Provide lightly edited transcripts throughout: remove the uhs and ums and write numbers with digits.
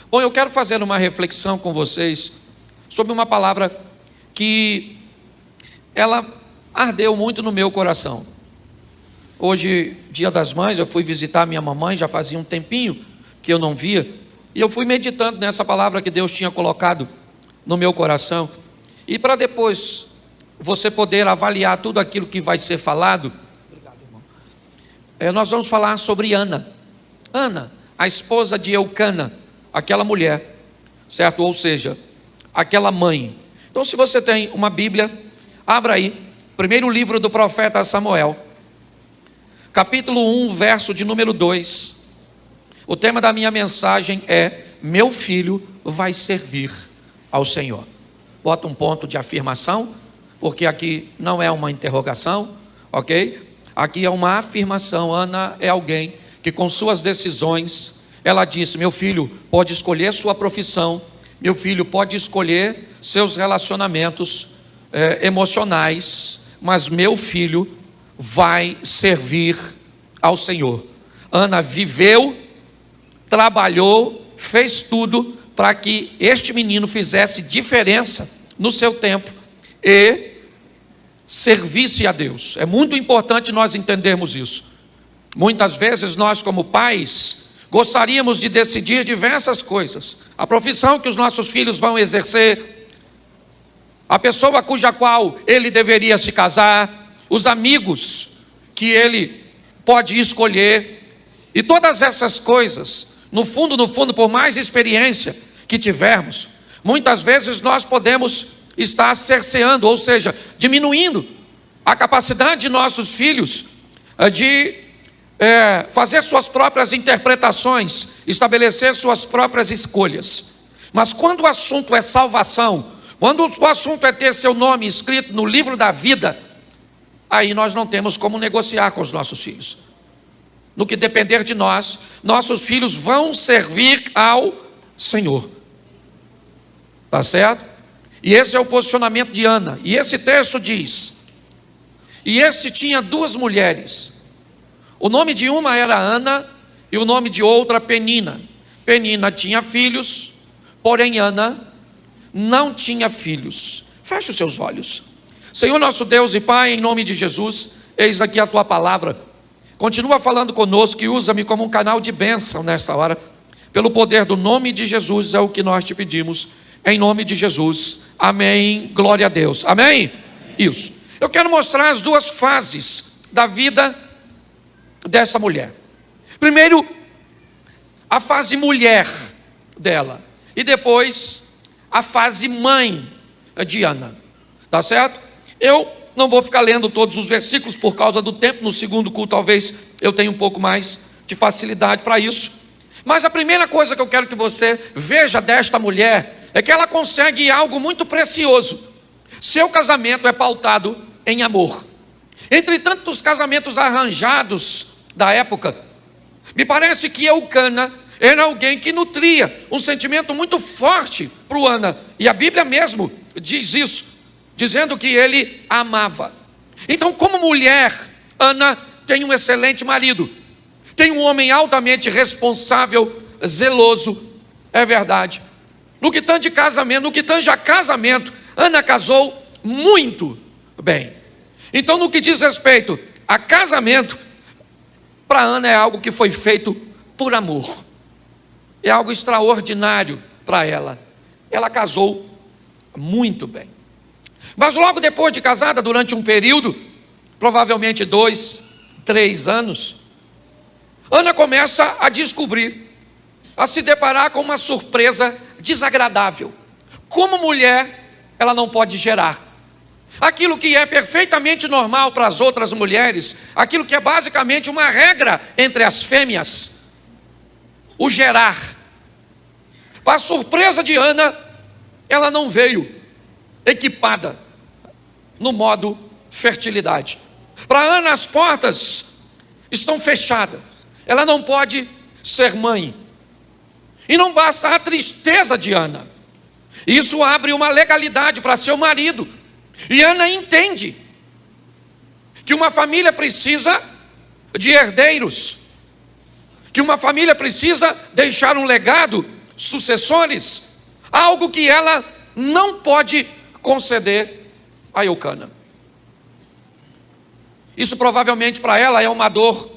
Bom, eu quero fazer uma reflexão com vocês sobre uma palavra que ela ardeu muito no meu coração. Hoje, Dia das Mães, eu fui visitar minha mamãe, já fazia um tempinho que eu não via, e eu fui meditando nessa palavra que Deus tinha colocado no meu coração. E para depois você poder avaliar tudo aquilo que vai ser falado, nós vamos falar sobre Ana. Ana, a esposa de Eucana, aquela mulher, certo? Ou seja, aquela mãe. Então, se você tem uma Bíblia, abra aí, primeiro livro do profeta Samuel, capítulo 1, verso de número 2. O tema da minha mensagem é: meu filho vai servir ao Senhor. Bota um ponto de afirmação, porque aqui não é uma interrogação, ok? Aqui é uma afirmação. Ana é alguém que com suas decisões, ela disse: meu filho pode escolher sua profissão, meu filho pode escolher seus relacionamentos emocionais, mas meu filho vai servir ao Senhor. Ana viveu, trabalhou, fez tudo para que este menino fizesse diferença no seu tempo e servisse a Deus. É muito importante nós entendermos isso. Muitas vezes nós, como pais, gostaríamos de decidir diversas coisas: a profissão que os nossos filhos vão exercer, a pessoa cuja qual ele deveria se casar, os amigos que ele pode escolher, e todas essas coisas, no fundo, por mais experiência que tivermos, muitas vezes nós podemos estar cerceando, ou seja, diminuindo a capacidade de nossos filhos de fazer suas próprias interpretações, estabelecer suas próprias escolhas. Mas quando o assunto é salvação, quando o assunto é ter seu nome escrito no livro da vida, aí nós não temos como negociar com os nossos filhos. No que depender de nós, nossos filhos vão servir ao Senhor. Tá certo? E esse é o posicionamento de Ana. E esse texto diz: e esse tinha duas mulheres. O nome de uma era Ana e o nome de outra Penina. Penina tinha filhos, porém Ana não tinha filhos. Feche os seus olhos. Senhor nosso Deus e Pai, em nome de Jesus, eis aqui a Tua palavra. Continua falando conosco e usa-me como um canal de bênção nesta hora. Pelo poder do nome de Jesus é o que nós te pedimos. Em nome de Jesus. Amém. Glória a Deus. Amém? Isso. Eu quero mostrar as duas fases da vida dessa mulher. Primeiro, a fase mulher dela. E depois, a fase mãe de Ana. Tá certo? Eu não vou ficar lendo todos os versículos por causa do tempo. No segundo culto talvez eu tenha um pouco mais de facilidade para isso. Mas a primeira coisa que eu quero que você veja desta mulher é que ela consegue algo muito precioso. Seu casamento é pautado em amor. Entre tantos casamentos arranjados da época, me parece que Eucana era alguém que nutria um sentimento muito forte para o Ana. E a Bíblia mesmo diz isso, dizendo que ele a amava. Então, como mulher, Ana tem um excelente marido, tem um homem altamente responsável, zeloso, é verdade. No que tange a casamento, Ana casou muito bem. Então, no que diz respeito a casamento, para Ana é algo que foi feito por amor. É algo extraordinário para ela. Ela casou muito bem. Mas logo depois de casada, durante um período, provavelmente 2, 3 anos, Ana começa a descobrir, a se deparar com uma surpresa desagradável. Como mulher, ela não pode gerar. Aquilo que é perfeitamente normal para as outras mulheres, aquilo que é basicamente uma regra entre as fêmeas, o gerar. Para a surpresa de Ana, ela não veio equipada no modo fertilidade. Para Ana, as portas estão fechadas. Ela não pode ser mãe. E não basta a tristeza de Ana. Isso abre uma legalidade para seu marido. E Ana entende que uma família precisa de herdeiros, que uma família precisa deixar um legado sucessores, algo que ela não pode conceder a Eucana. Isso provavelmente para ela é uma dor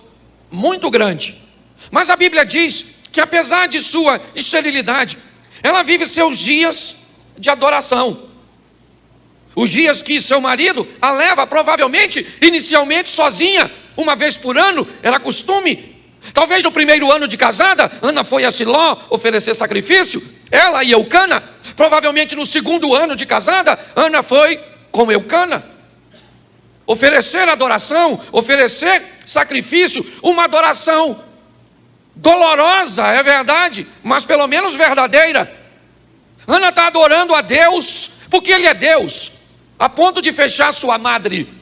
muito grande. Mas a Bíblia diz que apesar de sua esterilidade, ela vive seus dias de adoração. Os dias que seu marido a leva provavelmente, inicialmente sozinha, uma vez por ano, era costume. Talvez no primeiro ano de casada, Ana foi a Siló oferecer sacrifício, ela e Eucana. Provavelmente no segundo ano de casada, Ana foi com Eucana oferecer adoração, oferecer sacrifício, uma adoração dolorosa, é verdade, mas pelo menos verdadeira. Ana está adorando a Deus, porque Ele é Deus, a ponto de fechar sua madre.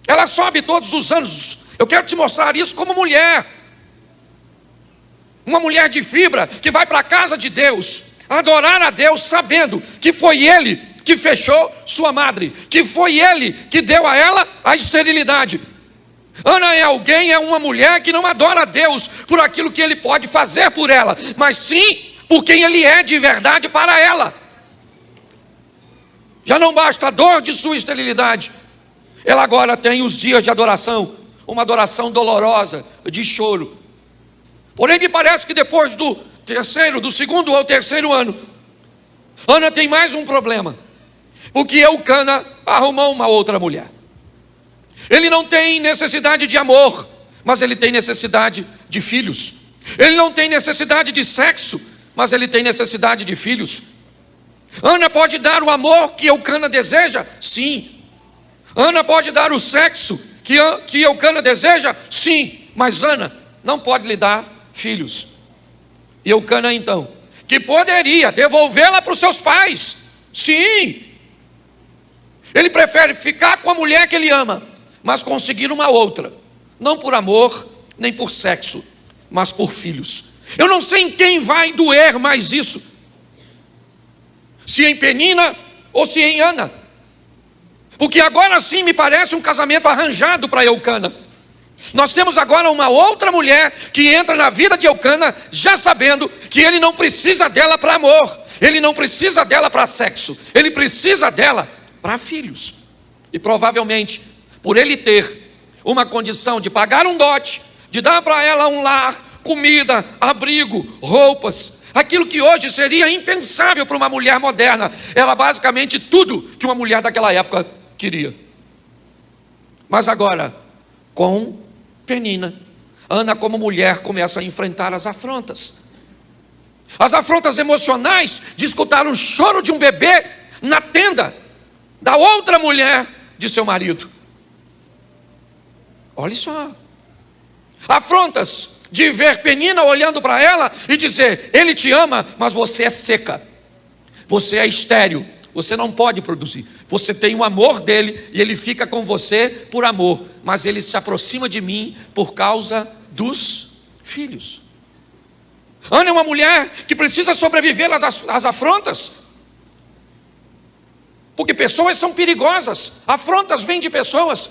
Ela sobe todos os anos. Eu quero te mostrar isso como mulher. Uma mulher de fibra que vai para a casa de Deus, adorar a Deus, sabendo que foi Ele que fechou sua madre, que foi Ele que deu a ela a esterilidade. Ana é uma mulher que não adora a Deus por aquilo que Ele pode fazer por ela, mas sim por quem Ele é de verdade para ela. Já não basta a dor de sua esterilidade, ela agora tem os dias de adoração, uma adoração dolorosa, de choro. Porém me parece que depois do segundo ou terceiro ano, Ana tem mais um problema, porque Eucana arrumou uma outra mulher. Ele não tem necessidade de amor, mas ele tem necessidade de filhos. Ele não tem necessidade de sexo, mas ele tem necessidade de filhos. Ana pode dar o amor que Eucana deseja? Sim. Ana pode dar o sexo que Eucana deseja? Sim. Mas Ana não pode lhe dar filhos. E Eucana então, que poderia devolvê-la para os seus pais? Sim. Ele prefere ficar com a mulher que ele ama, mas conseguir uma outra, não por amor, nem por sexo, mas por filhos. Eu não sei em quem vai doer mais isso, se em Penina ou se em Ana, porque agora sim me parece um casamento arranjado para Eucana. Nós temos agora uma outra mulher que entra na vida de Eucana, já sabendo que ele não precisa dela para amor, ele não precisa dela para sexo, ele precisa dela para filhos. E provavelmente, por ele ter uma condição de pagar um dote, de dar para ela um lar, comida, abrigo, roupas, aquilo que hoje seria impensável para uma mulher moderna, era basicamente tudo que uma mulher daquela época queria. Mas agora, com Penina, Ana como mulher começa a enfrentar as afrontas. As afrontas emocionais de escutar o choro de um bebê na tenda da outra mulher de seu marido. Olha só. Afrontas de ver Penina olhando para ela e dizer: ele te ama, mas você é seca, você é estéril, você não pode produzir. Você tem o amor dele e ele fica com você por amor, mas ele se aproxima de mim por causa dos filhos. Ana é uma mulher que precisa sobreviver às afrontas, porque pessoas são perigosas. Afrontas vêm de pessoas,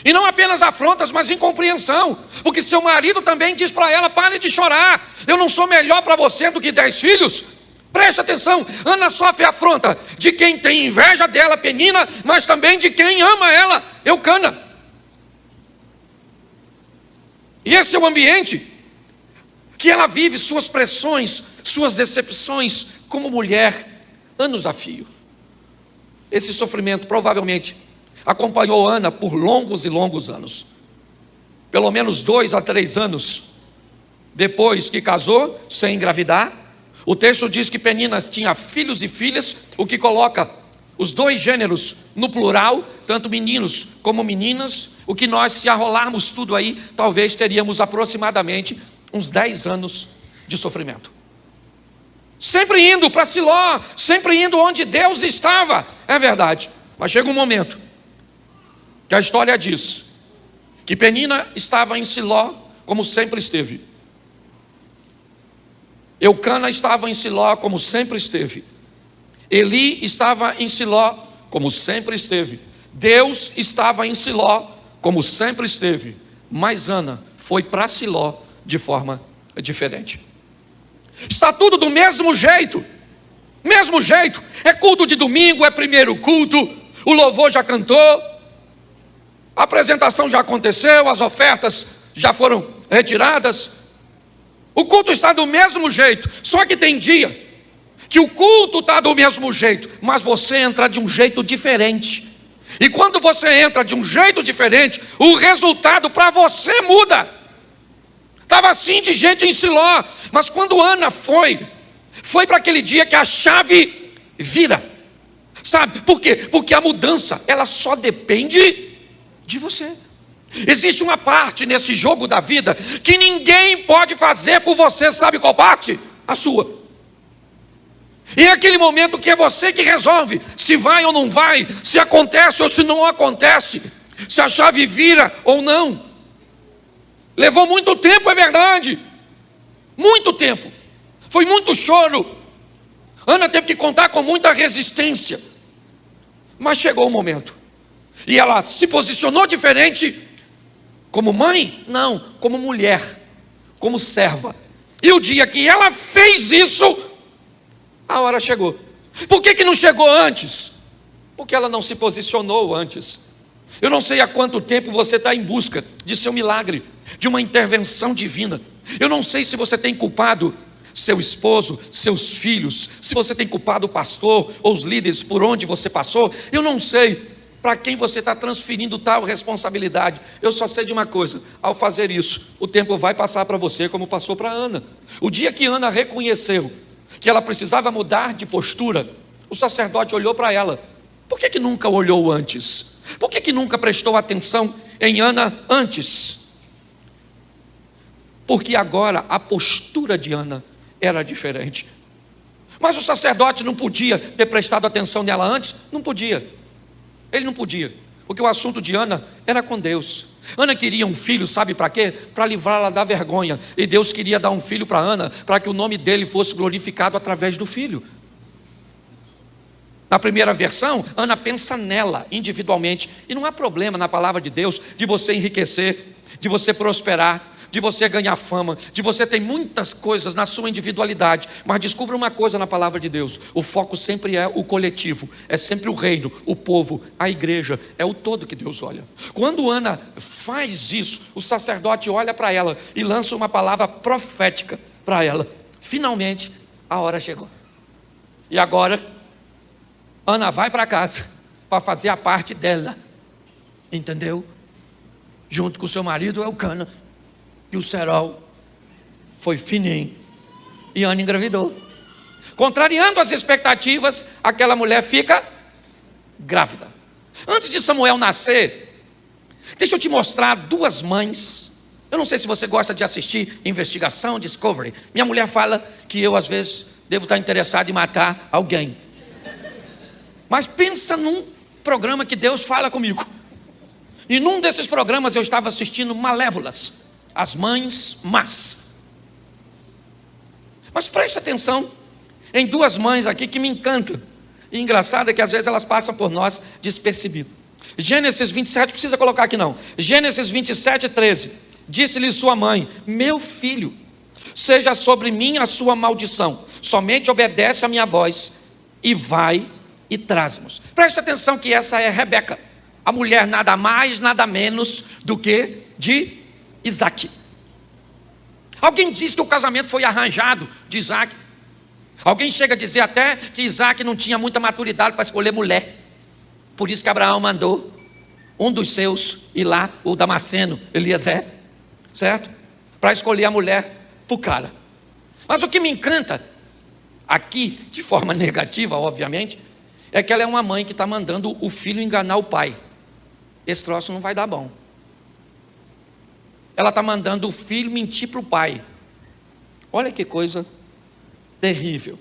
e não apenas afrontas, mas incompreensão, porque seu marido também diz para ela: pare de chorar, eu não sou melhor para você do que 10 filhos. Preste atenção, Ana sofre afronta de quem tem inveja dela, Penina, mas também de quem ama ela, Eucana. E esse é o ambiente que ela vive suas pressões, suas decepções como mulher, anos a fio. Esse sofrimento provavelmente acompanhou Ana por longos e longos anos. Pelo menos 2 a 3 anos depois que casou, sem engravidar. O texto diz que Penina tinha filhos e filhas, o que coloca os dois gêneros no plural, tanto meninos como meninas, o que nós, se arrolarmos tudo aí, talvez teríamos aproximadamente uns 10 anos de sofrimento. Sempre indo para Siló, sempre indo onde Deus estava, é verdade. Mas chega um momento que a história diz que Penina estava em Siló como sempre esteve. Eucana estava em Siló como sempre esteve. Eli estava em Siló como sempre esteve. Deus estava em Siló como sempre esteve. Mas Ana foi para Siló de forma diferente. Está tudo do mesmo jeito. Mesmo jeito. É culto de domingo, é primeiro culto, o louvor já cantou, a apresentação já aconteceu, as ofertas já foram retiradas. O culto está do mesmo jeito. Só que tem dia que o culto está do mesmo jeito, mas você entra de um jeito diferente. E quando você entra de um jeito diferente, o resultado para você muda. Estava assim de gente em Siló, mas quando Ana foi para aquele dia que a chave vira. Sabe por quê? Porque a mudança, ela só depende de você. Existe uma parte nesse jogo da vida que ninguém pode fazer por você. Sabe qual parte? A sua. E é aquele momento que é você que resolve se vai ou não vai, se acontece ou se não acontece, se a chave vira ou não. Levou muito tempo, é verdade. Muito tempo. Foi muito choro. Ana teve que contar com muita resistência. Mas chegou o momento. E ela se posicionou diferente. Como mãe? Não, como mulher. Como serva. E o dia que ela fez isso, a hora chegou. Por que não chegou antes? Porque ela não se posicionou antes. Eu não sei há quanto tempo você está em busca de seu milagre, de uma intervenção divina. Eu não sei se você tem culpado seu esposo, seus filhos, se você tem culpado o pastor ou os líderes por onde você passou. Eu não sei para quem você está transferindo tal responsabilidade. Eu só sei de uma coisa: ao fazer isso, o tempo vai passar para você como passou para Ana. O dia que Ana reconheceu que ela precisava mudar de postura, o sacerdote olhou para ela. Por que nunca olhou antes? Por que nunca prestou atenção em Ana antes? Porque agora a postura de Ana era diferente. Mas o sacerdote não podia ter prestado atenção nela antes? Não podia. Ele não podia, porque o assunto de Ana era com Deus. Ana queria um filho, sabe para quê? Para livrá-la da vergonha. E Deus queria dar um filho para Ana, para que o nome dele fosse glorificado através do filho. Na primeira versão, Ana pensa nela individualmente. E não há problema na palavra de Deus de você enriquecer, de você prosperar, de você ganhar fama, de você ter muitas coisas na sua individualidade. Mas descubra uma coisa na palavra de Deus: o foco sempre é o coletivo, é sempre o reino, o povo, a igreja, é o todo que Deus olha. Quando Ana faz isso, o sacerdote olha para ela e lança uma palavra profética para ela. Finalmente, a hora chegou. E agora, Ana vai para casa para fazer a parte dela, entendeu? Junto com o seu marido Elcana. E o cerol foi fininho. E Ana engravidou. Contrariando as expectativas, aquela mulher fica grávida. Antes de Samuel nascer, deixa eu te mostrar duas mães. Eu não sei se você gosta de assistir Investigação Discovery. Minha mulher fala que eu, às vezes, devo estar interessado em matar alguém. Mas pensa num programa que Deus fala comigo. E num desses programas eu estava assistindo Malévolas, as mães más. Mas preste atenção em duas mães aqui que me encantam. E engraçado é que às vezes elas passam por nós despercebidas. Gênesis 27, precisa colocar aqui não. Gênesis 27, 13. Disse-lhe sua mãe: meu filho, seja sobre mim a sua maldição. Somente obedece a minha voz e vai e traz-nos. Preste atenção que essa é Rebeca, a mulher nada mais, nada menos do que de Isaac. Alguém diz que o casamento foi arranjado de Isaac. Alguém chega a dizer até que Isaac não tinha muita maturidade para escolher mulher. Por isso que Abraão mandou um dos seus ir lá, o Damasceno, Eliezer, certo? Para escolher a mulher para o cara. Mas o que me encanta aqui, de forma negativa, obviamente, é que ela é uma mãe que está mandando o filho enganar o pai. Esse troço não vai dar bom. Ela está mandando o filho mentir para o pai. Olha que coisa terrível.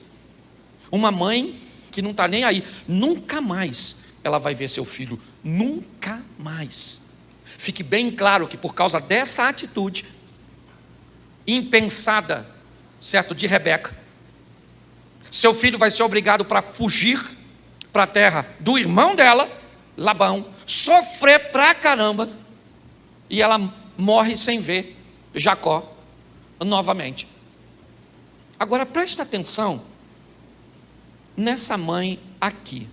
Uma mãe que não está nem aí. Nunca mais ela vai ver seu filho. Nunca mais. Fique bem claro que por causa dessa atitude impensada, certo, de Rebeca, seu filho vai ser obrigado para fugir para a terra do irmão dela, Labão, sofrer pra caramba, e ela morre sem ver Jacó novamente. Agora presta atenção nessa mãe aqui.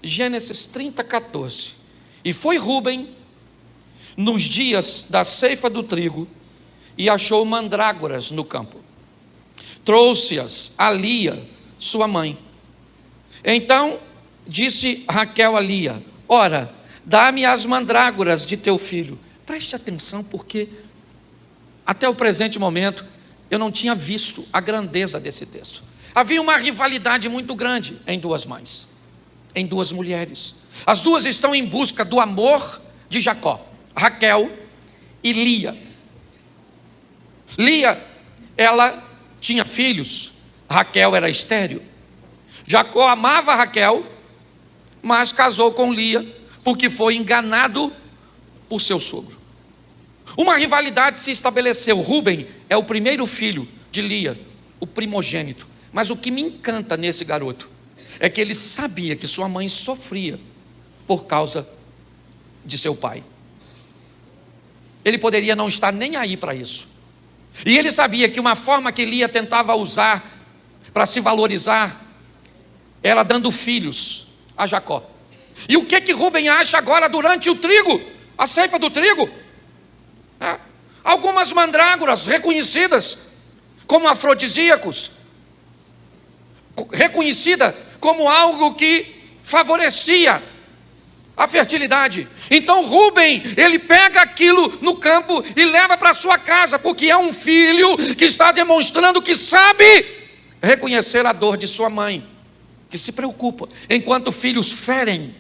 Gênesis 30, 14. E foi Rúben nos dias da ceifa do trigo e achou mandrágoras no campo. Trouxe-as a Lia, sua mãe. Então disse Raquel a Lia: ora, dá-me as mandrágoras de teu filho. Preste atenção, porque até o presente momento eu não tinha visto a grandeza desse texto. Havia uma rivalidade muito grande em duas mães, em duas mulheres. As duas estão em busca do amor de Jacó, Raquel e Lia. Lia, ela tinha filhos, Raquel era estéril. Jacó amava Raquel, mas casou com Lia, porque foi enganado por seu sogro. Uma rivalidade se estabeleceu. Rúben é o primeiro filho de Lia, o primogênito. Mas o que me encanta nesse garoto é que ele sabia que sua mãe sofria por causa de seu pai. Ele poderia não estar nem aí para isso. E ele sabia que uma forma que Lia tentava usar para se valorizar era dando filhos a Jacó. E o que Rúben acha agora durante o trigo, a ceifa do trigo? Algumas mandrágoras reconhecidas como afrodisíacos, reconhecida como algo que favorecia a fertilidade. Então Rúben, ele pega aquilo no campo e leva para sua casa, porque é um filho que está demonstrando que sabe reconhecer a dor de sua mãe, que se preocupa, enquanto filhos ferem.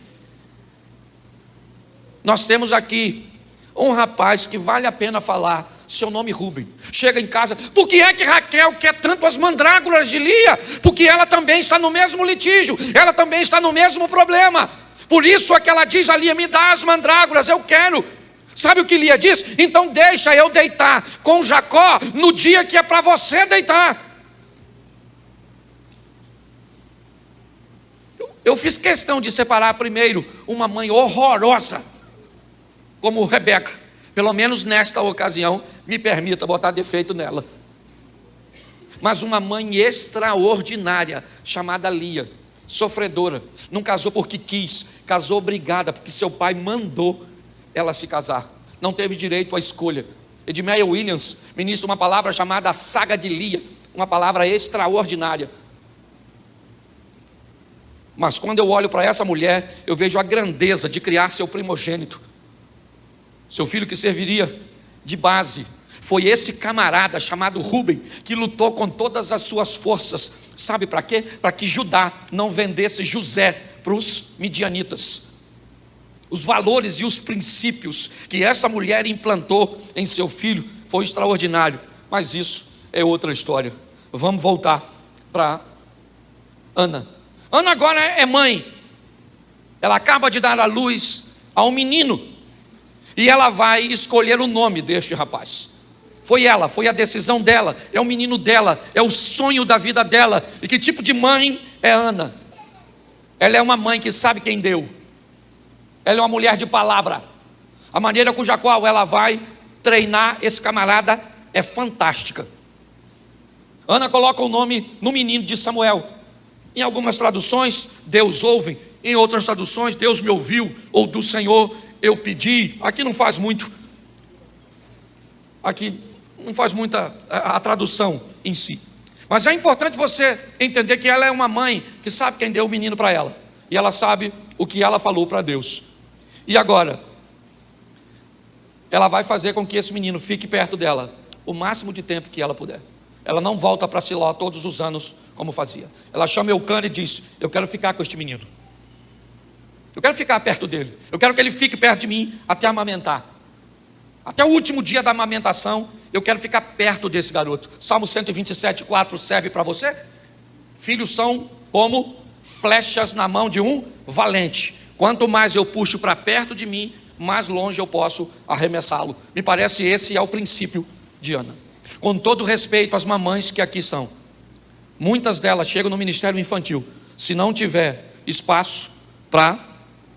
Nós temos aqui um rapaz que vale a pena falar, seu nome Rúben. Chega em casa: por que é que Raquel quer tanto as mandrágoras de Lia? Porque ela também está no mesmo litígio, ela também está no mesmo problema. Por isso é que ela diz a Lia: me dá as mandrágoras, eu quero. Sabe o que Lia diz? Então deixa eu deitar com Jacó no dia que é para você deitar. Eu fiz questão de separar primeiro uma mãe horrorosa como Rebeca. Pelo menos nesta ocasião, me permita botar defeito nela. Mas uma mãe extraordinária, chamada Lia, sofredora. Não casou porque quis, casou obrigada, porque seu pai mandou ela se casar. Não teve direito à escolha. Edmeia Williams ministra uma palavra chamada a saga de Lia, uma palavra extraordinária. Mas quando eu olho para essa mulher, eu vejo a grandeza de criar seu primogênito, seu filho que serviria de base. Foi esse camarada chamado Rúben que lutou com todas as suas forças. Sabe para quê? Para que Judá não vendesse José para os midianitas. Os valores e os princípios que essa mulher implantou em seu filho foi extraordinário. Mas isso é outra história. Vamos voltar para Ana. Ana agora é mãe. Ela acaba de dar à luz a um menino. E ela vai escolher o nome deste rapaz. Foi ela, foi a decisão dela, é o menino dela, é o sonho da vida dela. E que tipo de mãe é Ana? Ela é uma mãe que sabe quem deu. Ela é uma mulher de palavra. A maneira cuja qual ela vai treinar esse camarada é fantástica. Ana coloca o nome no menino de Samuel. Em algumas traduções, Deus ouve. Em outras traduções, Deus me ouviu, ou do Senhor eu pedi. Aqui não faz muito. Aqui não faz muita a tradução em si. Mas é importante você entender que ela é uma mãe que sabe quem deu o menino para ela. E ela sabe o que ela falou para Deus. E agora, ela vai fazer com que esse menino fique perto dela o máximo de tempo que ela puder. Ela não volta para Siló todos os anos como fazia. Ela chama Eucana e diz: eu quero ficar com este menino. Eu quero ficar perto dele. Eu quero que ele fique perto de mim até amamentar. Até o último dia da amamentação, eu quero ficar perto desse garoto. Salmo 127:4 serve para você? Filhos são como flechas na mão de um valente. Quanto mais eu puxo para perto de mim, mais longe eu posso arremessá-lo. Me parece esse é o princípio de Ana. Com todo respeito às mamães que aqui são, muitas delas chegam no ministério infantil. Se não tiver espaço para,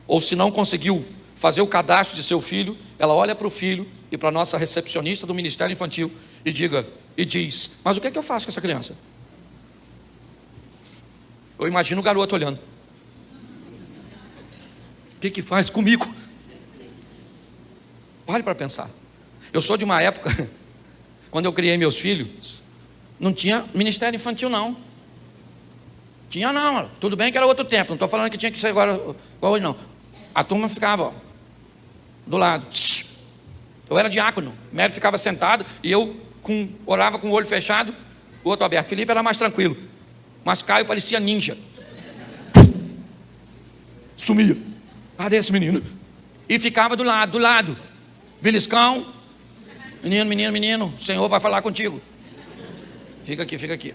ou se não conseguiu fazer o cadastro de seu filho, ela olha para o filho ir para a nossa recepcionista do Ministério Infantil e diz: mas o que é que eu faço com essa criança? Eu imagino o garoto olhando: o que faz comigo? Pare para pensar. Eu sou de uma época, quando eu criei meus filhos, não tinha Ministério Infantil não. Tinha não, tudo bem que era outro tempo, não estou falando que tinha que ser agora igual hoje não. A turma ficava, ó, do lado. Eu era diácono, o médico ficava sentado e eu orava com o olho fechado, o outro aberto. Felipe era mais tranquilo, mas Caio parecia ninja. Sumia. Cadê esse menino? E ficava do lado. Beliscão. Menino, o Senhor vai falar contigo. Fica aqui.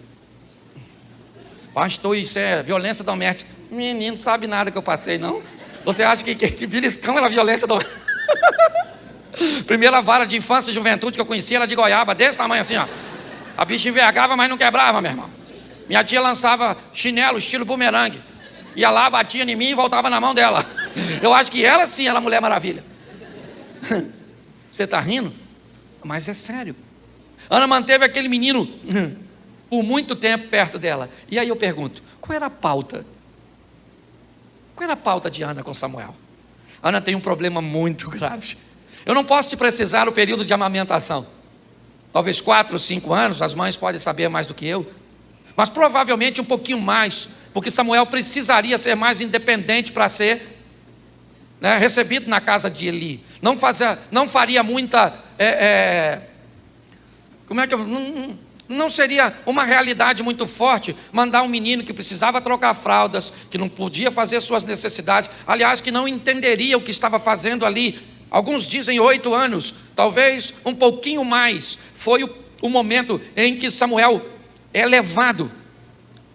Pastor, isso é violência doméstica. Menino, não sabe nada que eu passei, não? Você acha que beliscão era violência doméstica? Primeira vara de infância e juventude que eu conhecia era de goiaba, desse tamanho assim, ó. A bicha envergava, mas não quebrava, meu irmão. Minha tia lançava chinelo, estilo bumerangue. Ia lá, batia em mim e voltava na mão dela. Eu acho que ela sim era Mulher Maravilha. Você está rindo? Mas é sério. Ana manteve aquele menino por muito tempo perto dela. E aí eu pergunto, qual era a pauta? Qual era a pauta de Ana com Samuel? Ana tem um problema muito grave. Eu não posso te precisar o período de amamentação. Talvez 4 ou 5 anos, as mães podem saber mais do que eu. Mas provavelmente um pouquinho mais, porque Samuel precisaria ser mais independente para ser recebido na casa de Eli. Não faria muita... Não seria uma realidade muito forte mandar um menino que precisava trocar fraldas, que não podia fazer suas necessidades, aliás, que não entenderia o que estava fazendo ali. Alguns dizem 8 anos, talvez um pouquinho mais. Foi o momento em que Samuel é levado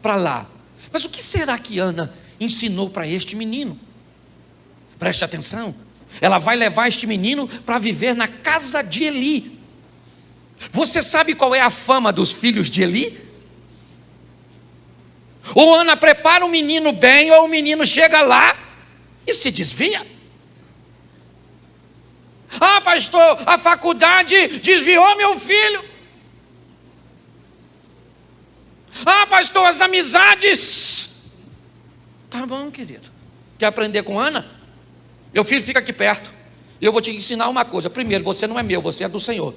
para lá. Mas o que será que Ana ensinou para este menino? Preste atenção. Ela vai levar este menino para viver na casa de Eli. Você sabe qual é a fama dos filhos de Eli? Ou Ana prepara o menino bem, ou o menino chega lá e se desvia. Ah, pastor, a faculdade desviou meu filho. Ah, pastor, as amizades. Tá bom, querido. Quer aprender com Ana? Meu filho fica aqui perto. Eu vou te ensinar uma coisa. Primeiro, você não é meu, você é do Senhor.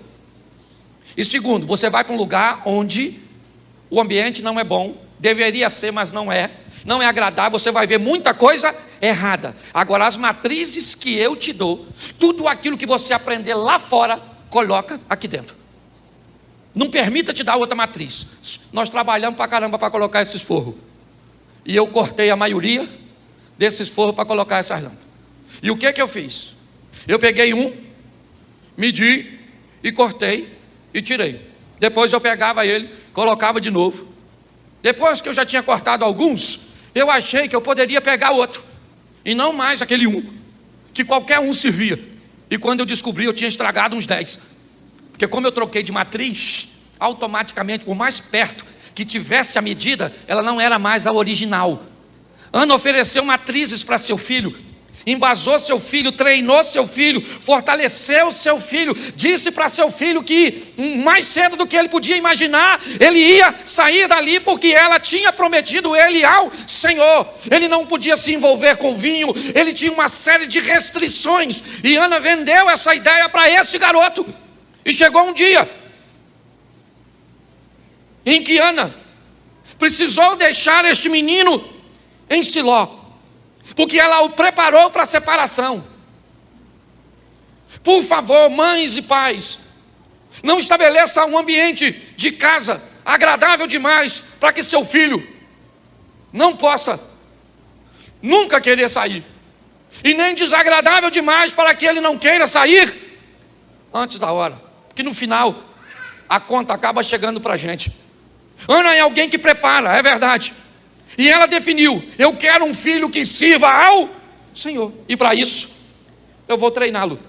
E segundo, você vai para um lugar onde o ambiente não é bom. Deveria ser, mas não é. Não é agradável, você vai ver muita coisa errada. Agora, as matrizes que eu te dou, tudo aquilo que você aprender lá fora, coloca aqui dentro. Não permita te dar outra matriz. Nós trabalhamos para caramba para colocar esses forros. E eu cortei a maioria desses forros para colocar essas lâmpadas. E o que eu fiz? Eu peguei medi e cortei e tirei. Depois eu pegava ele, colocava de novo. Depois que eu já tinha cortado alguns, eu achei que eu poderia pegar outro. E não mais aquele que qualquer servia. E quando eu descobri, eu tinha estragado uns 10. Porque como eu troquei de matriz, automaticamente, por mais perto que tivesse a medida, ela não era mais a original. Ana ofereceu matrizes para seu filho, embasou seu filho, treinou seu filho, fortaleceu seu filho, disse para seu filho que mais cedo do que ele podia imaginar, ele ia sair dali, porque ela tinha prometido ele ao Senhor. Ele não podia se envolver com vinho, ele tinha uma série de restrições, e Ana vendeu essa ideia para esse garoto. E chegou um dia em que Ana precisou deixar este menino em Siló, porque ela o preparou para a separação. Por favor, mães e pais, não estabeleça um ambiente de casa agradável demais para que seu filho não possa nunca querer sair, e nem desagradável demais para que ele não queira sair antes da hora, porque no final a conta acaba chegando para a gente. Ana é alguém que prepara, é verdade. E ela definiu: eu quero um filho que sirva ao Senhor. E para isso, eu vou treiná-lo.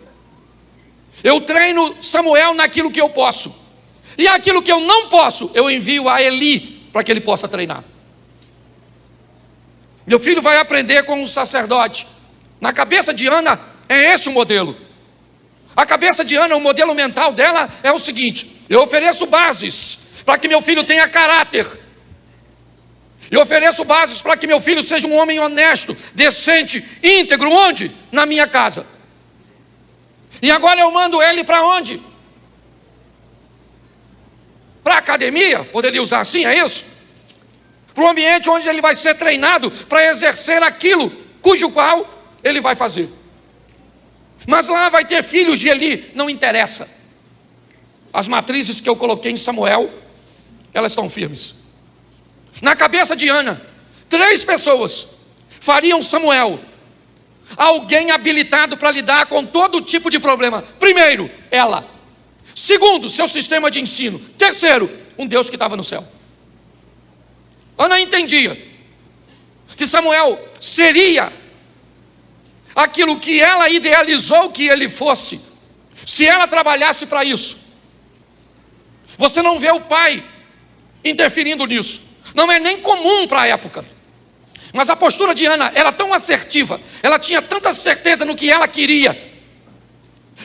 Eu treino Samuel naquilo que eu posso. E aquilo que eu não posso, eu envio a Eli para que ele possa treinar. Meu filho vai aprender com um sacerdote. Na cabeça de Ana, é esse o modelo. A cabeça de Ana, o modelo mental dela é o seguinte: eu ofereço bases para que meu filho tenha caráter. Eu ofereço bases para que meu filho seja um homem honesto, decente, íntegro. Onde? Na minha casa. E agora eu mando ele para onde? Para a academia? Poderia usar assim, é isso? Para o ambiente onde ele vai ser treinado para exercer aquilo cujo qual ele vai fazer. Mas lá vai ter filhos de Eli, não interessa. As matrizes que eu coloquei em Samuel, elas estão firmes. Na cabeça de Ana, 3 pessoas fariam Samuel alguém habilitado para lidar com todo tipo de problema. Primeiro, ela. Segundo, seu sistema de ensino. Terceiro, um Deus que estava no céu. Ana entendia que Samuel seria aquilo que ela idealizou que ele fosse, se ela trabalhasse para isso. Você não vê o pai interferindo nisso. Não é nem comum para a época. Mas a postura de Ana era tão assertiva, ela tinha tanta certeza no que ela queria,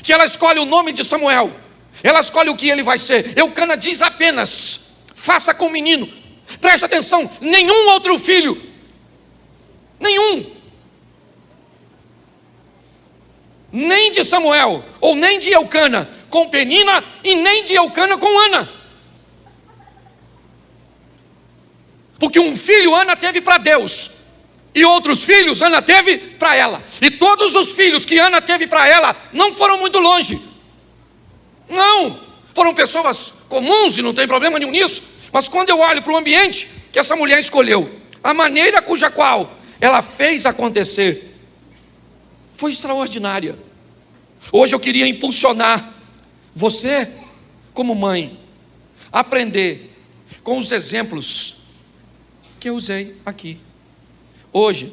que ela escolhe o nome de Samuel, ela escolhe o que ele vai ser. Eucana diz apenas: faça com o menino. Preste atenção, nenhum outro filho, nenhum, nem de Samuel, ou nem de Eucana com Penina, e nem de Eucana com Ana. Porque um filho Ana teve para Deus, e outros filhos Ana teve para ela. E todos os filhos que Ana teve para ela não foram muito longe. Não, foram pessoas comuns e não tem problema nenhum nisso. Mas quando eu olho para o ambiente que essa mulher escolheu, a maneira cuja qual ela fez acontecer, foi extraordinária. Hoje eu queria impulsionar você, como mãe, a aprender com os exemplos que eu usei aqui. Hoje,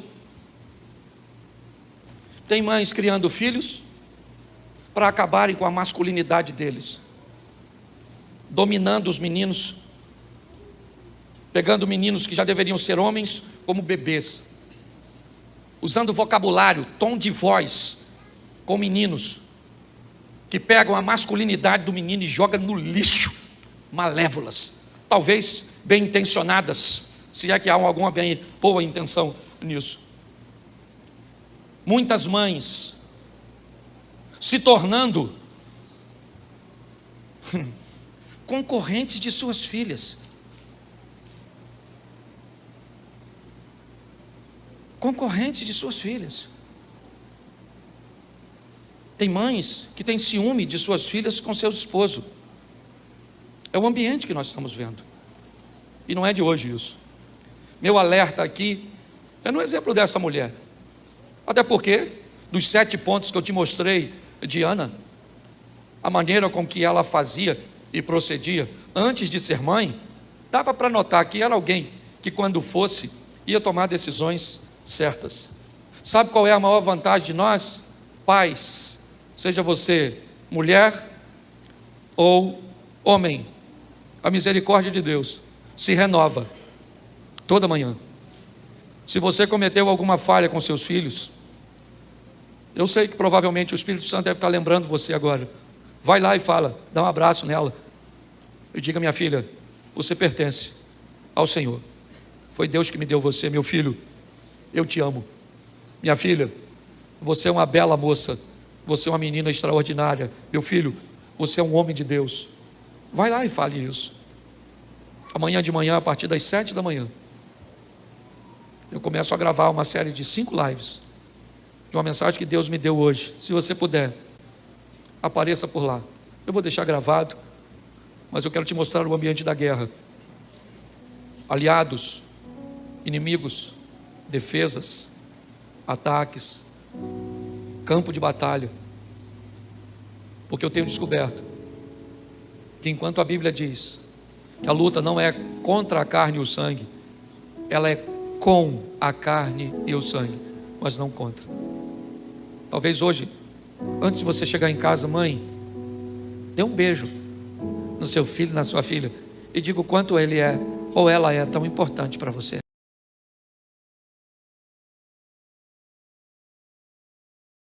tem mães criando filhos para acabarem com a masculinidade deles, dominando os meninos, pegando meninos que já deveriam ser homens como bebês, usando vocabulário, tom de voz com meninos que pegam a masculinidade do menino e jogam no lixo. Malévolas, talvez bem intencionadas, se é que há alguma bem boa intenção nisso. Muitas mães se tornando concorrentes de suas filhas. Concorrentes de suas filhas. Tem mães que têm ciúme de suas filhas com seus esposos. É o ambiente que nós estamos vendo. E não é de hoje isso. Meu alerta aqui é no exemplo dessa mulher. Até porque, dos 7 pontos que eu te mostrei de Ana, a maneira com que ela fazia e procedia antes de ser mãe, dava para notar que era alguém que, quando fosse, ia tomar decisões certas. Sabe qual é a maior vantagem de nós, pais? Seja você mulher ou homem, a misericórdia de Deus se renova toda manhã. Se você cometeu alguma falha com seus filhos, eu sei que provavelmente o Espírito Santo deve estar lembrando você agora. Vai lá e fala, dá um abraço nela e diga: minha filha, você pertence ao Senhor. Foi Deus que me deu você. Meu filho, eu te amo. Minha filha, você é uma bela moça. Você é uma menina extraordinária. Meu filho, você é um homem de Deus. Vai lá e fale isso. Amanhã de manhã, a partir das 7 da manhã, eu começo a gravar uma série de 5 lives de uma mensagem que Deus me deu hoje. Se você puder, apareça por lá. Eu vou deixar gravado, mas eu quero te mostrar o ambiente da guerra. Aliados, inimigos, defesas, ataques, campo de batalha. Porque eu tenho descoberto que, enquanto a Bíblia diz que a luta não é contra a carne e o sangue, ela é com a carne e o sangue, mas não contra. Talvez hoje, antes de você chegar em casa, mãe, dê um beijo no seu filho, na sua filha, e diga o quanto ele é ou ela é tão importante para você.